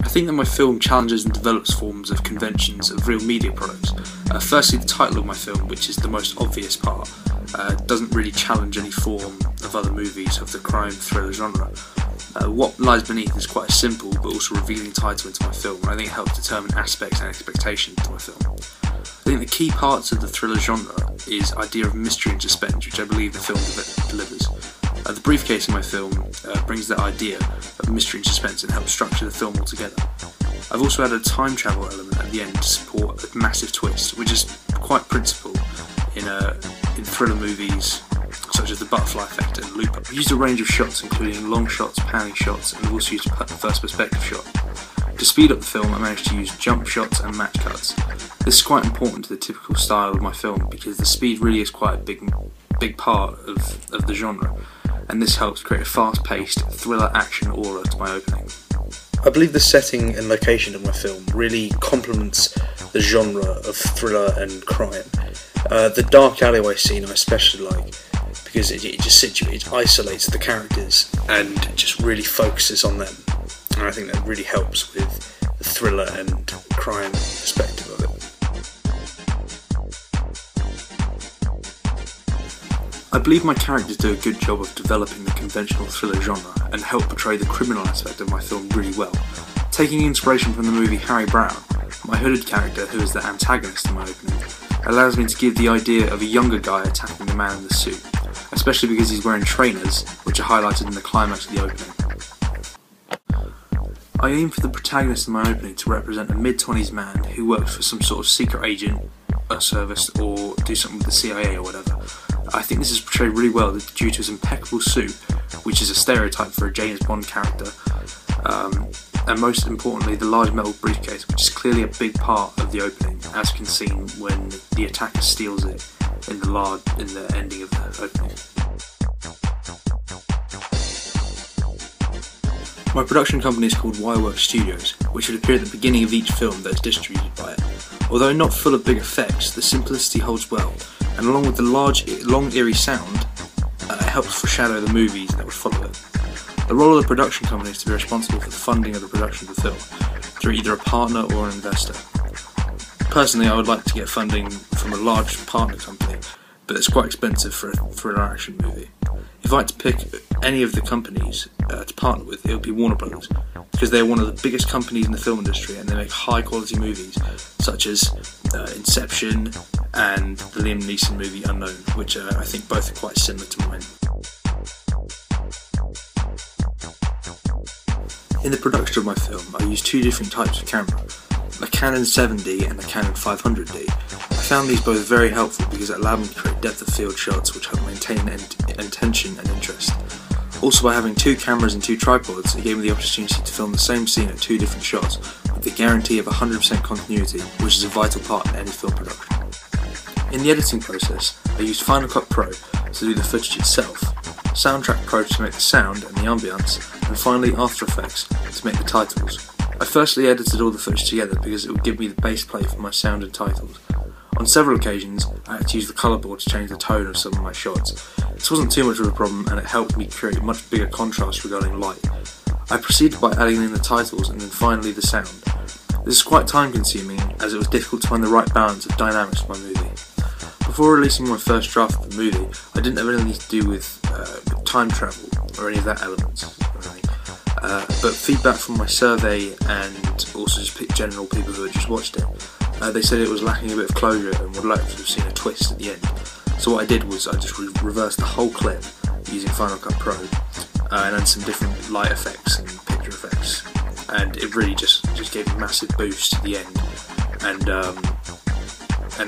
I think that my film challenges and develops forms of conventions of real media products. Firstly, the title of my film, which is the most obvious part, doesn't really challenge any form of other movies of the crime thriller genre. What lies beneath is quite a simple but also revealing title into my film, and I think it helps determine aspects and expectations to my film. I think the key parts of the thriller genre is idea of mystery and suspense, which I believe the film delivers. The briefcase in my film brings that idea of mystery and suspense and helps structure the film altogether. I've also added a time travel element at the end to support a massive twist, which is quite principal in thriller movies such as The Butterfly Effect and Looper. I've used a range of shots including long shots, panning shots, and I've also used a first perspective shot. To speed up the film, I managed to use jump shots and match cuts. This is quite important to the typical style of my film because the speed really is quite a big part of the genre, and this helps create a fast-paced thriller action aura to my opening. I believe the setting and location of my film really complements the genre of thriller and crime. The dark alleyway scene I especially like because it just isolates the characters and just really focuses on them, and I think that really helps with the thriller and crime perspective of it. I believe my characters do a good job of developing the conventional thriller genre and help portray the criminal aspect of my film really well. Taking inspiration from the movie Harry Brown, my hooded character, who is the antagonist in my opening, allows me to give the idea of a younger guy attacking the man in the suit, especially because he's wearing trainers, which are highlighted in the climax of the opening. I aim for the protagonist in my opening to represent a mid-20s man who works for some sort of secret agent service or do something with the CIA or whatever. I think this is portrayed really well due to his impeccable suit, which is a stereotype for a James Bond character, and most importantly the large metal briefcase, which is clearly a big part of the opening, as can be seen when the attacker steals it in the ending of the opening. My production company is called Wireworks Studios, which would appear at the beginning of each film that is distributed by it. Although not full of big effects, the simplicity holds well, and along with the long eerie sound, it helps foreshadow the movies that would follow it. The role of the production company is to be responsible for the funding of the production of the film, through either a partner or an investor. Personally, I would like to get funding from a large partner company, but it's quite expensive for an action movie. If I had to pick any of the companies to partner with, it would be Warner Brothers, because they are one of the biggest companies in the film industry and they make high quality movies such as Inception and the Liam Neeson movie Unknown, which I think both are quite similar to mine. In the production of my film, I used two different types of camera, a Canon 7D and a Canon 500D. I found these both very helpful because it allowed me to create depth of field shots which help maintain attention and interest. Also, by having two cameras and two tripods, it gave me the opportunity to film the same scene at two different shots with the guarantee of 100% continuity, which is a vital part in any film production. In the editing process, I used Final Cut Pro to do the footage itself, Soundtrack Pro to make the sound and the ambience, and finally After Effects to make the titles. I firstly edited all the footage together because it would give me the base plate for my sound and titles. On several occasions, I had to use the colour board to change the tone of some of my shots. This wasn't too much of a problem and it helped me create a much bigger contrast regarding light. I proceeded by adding in the titles and then finally the sound. This is quite time consuming as it was difficult to find the right balance of dynamics for my movie. Before releasing my first draft of the movie, I didn't have anything to do with time travel or any of that elements. But feedback from my survey and also just general people who had just watched it, they said it was lacking a bit of closure and would like to have seen a twist at the end. So what I did was I just reversed the whole clip using Final Cut Pro and then some different light effects and picture effects, and it really just gave a massive boost to the end, and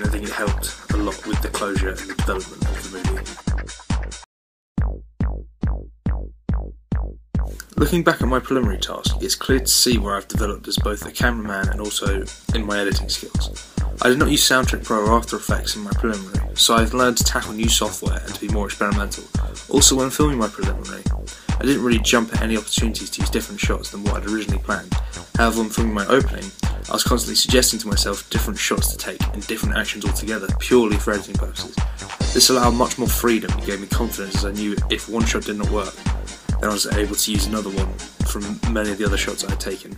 I think it helped a lot with the closure and the development of the movie. Looking back at my preliminary task, it's clear to see where I've developed as both a cameraman and also in my editing skills. I did not use Soundtrack Pro or After Effects in my preliminary, so I've learned to tackle new software and to be more experimental. Also, when filming my preliminary, I didn't really jump at any opportunities to use different shots than what I'd originally planned. However, when filming my opening, I was constantly suggesting to myself different shots to take and different actions altogether, purely for editing purposes. This allowed much more freedom and gave me confidence, as I knew if one shot did not work, then I was able to use another one from many of the other shots I had taken.